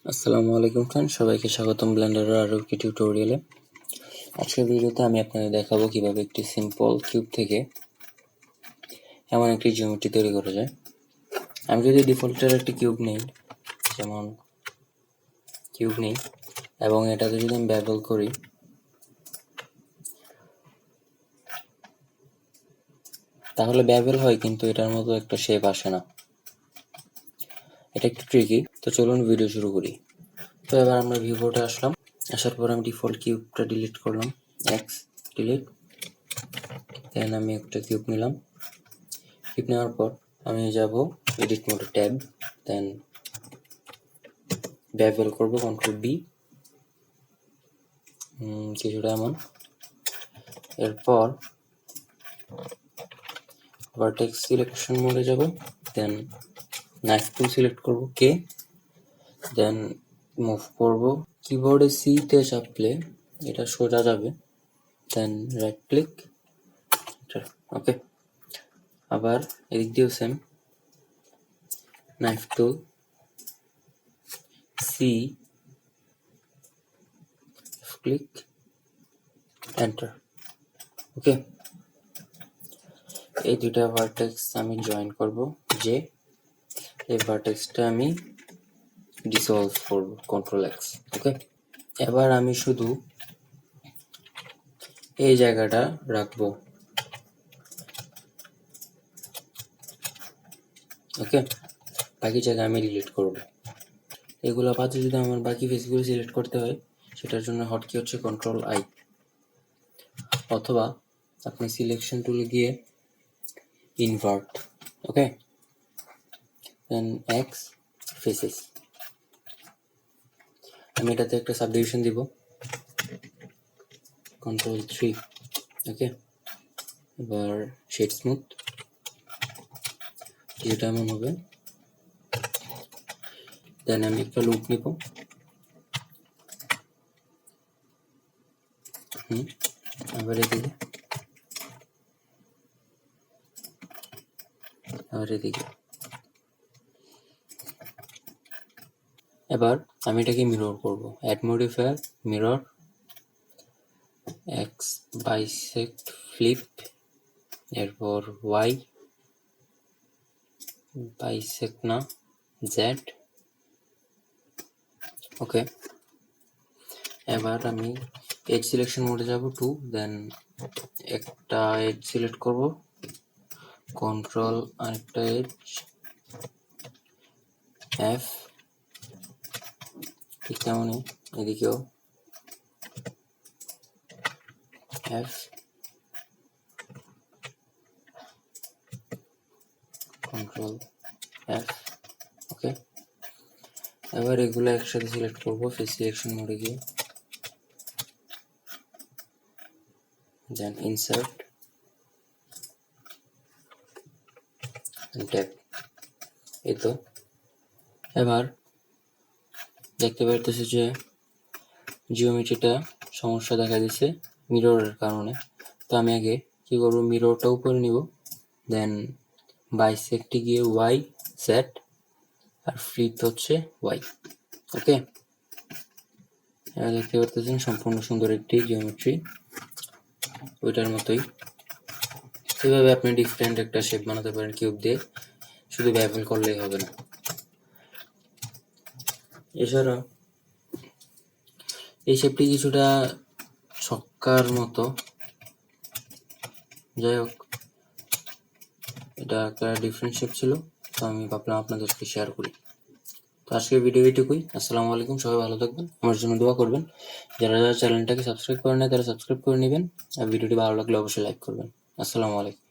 আসসালামু আলাইকুম ফ্রেন্ড, সবাইকে স্বাগতম ব্লেন্ডারের আরও একটি টিউটোরিয়ালে। আজকের ভিডিওতে আমি আপনাদের দেখাবো কিভাবে একটি সিম্পল কিউব থেকে এমন একটি জিওমেট্রি তৈরি করা যায়। আমি যদি ডিফল্টের একটি কিউব নিই, যেমন কিউব নিই এবং এটাতে যদি আমি বেভেল করি, তাহলে বেভেল হয় কিন্তু এটার মতো একটা শেপ আসে না। এটা একটু ট্রিকি। তো চলুন ভিডিও শুরু করি। তো এবার আমরা ভিউবোর্ডে আসলাম। আসার পর আমি ডিফল্ট কিউবটা ডিলিট করলাম, এক্স ডিলিট। দেন আমি একটা কিউব নিলাম। কিউব নেওয়ার পর আমি যাব এডিট মোডে, ট্যাব, দেন বেভেল করব, কন্ট্রোল বি, কিছুটা এমন। এরপর ভার্টেক্স সিলেকশন মোডে যাব, দেন নাইফ টুল সিলেক্ট করব, কে, দেন মুভ করব। কিবোর্ডে সিতে চাপলে এটা সোজা যাবে, দেন রাইট ক্লিক, ওকে। আবার এদিক দিয়েও সেম, নাইফ টুল, সি, ক্লিক, এন্টার, ওকে। এই দুটা ভার্টেক্স আমি জয়েন করব, যে এই ভার্টেক্সটা আমি ডিসলভ করব, কন্ট্রোল এক্স, ওকে। এবার আমি শুধু এই জায়গাটা রাখবো, ওকে। বাকি জায়গা আমি ডিলিট করব। এগুলো বাদে যদি আমার বাকি ফেসগুলো সিলেক্ট করতে হয়, সেটার জন্য হটকি হচ্ছে কন্ট্রোল আই, অথবা আপনি সিলেকশন টুলে গিয়ে ইনভার্ট, ওকে, দেন এক্স ফেসেস। আমি এটাতে একটা সাবডিভিশন দিব, কন্ট্রোল 3, ওকে। এবার শেড স্মুথ, যেটা এমন হবে। দেন আমি একটা লুপ নিব, আবার এদিকে, আবার এদিকে। এবার আমি এটাকে মিরর করব, add modifier, mirror, X bisect flip, এরপর ওয়াই বাইসেক্ট না, জেড, ওকে। এবার আমি এজ সিলেকশন মোডে যাব, 2, দেন একটা এজ সিলেক্ট করব, কন্ট্রোল আরেকটা এজ, এফ, ঠিক তেমনই এদিকেও এফ, কন্ট্রোল এফ, ওকে। এবার এগুলো একসাথে সিলেক্ট করব, ফেস সিলেকশন মোডে গিয়ে, দেন ইনসার্ট, ট্যাব, এই তো। এবার দেখতে পারতেছি যে জিওমেট্রিটা সমস্যা দেখা দিচ্ছে মিররের কারণে। তো আমি আগে কি করব, মিররটা উপরে নিব, দেন বাইসেক্টে গিয়ে ওয়াই সেট, আর ফ্লিপ হচ্ছে ওয়াই, ওকে। এবার দেখতে পারতেছেন সম্পূর্ণ সুন্দর একটি জিওমেট্রি, ওইটার মতোই। এভাবে আপনি ডিফারেন্ট একটা শেপ বানাতে পারেন কিউব দিয়ে, শুধু বেভেল করলেই হবে না। এছাড়া এই শেপটি কিছুটা ছক্কার মতো, যাই হোক, এটা একটা ডিফারেন্ট শেপ ছিল, তো আমি ভাবলাম আপনাদেরকে শেয়ার করি। তো আজকের ভিডিও এটুকুই। আসসালামু আলাইকুম, সবাই ভালো থাকবেন, আমার জন্য দোয়া করবেন। যারা যারা চ্যানেলটাকে সাবস্ক্রাইব করেন না তারা সাবস্ক্রাইব করে নেবেন, আর ভিডিওটি ভালো লাগলে অবশ্যই লাইক করবেন। আসসালামু আলাইকুম।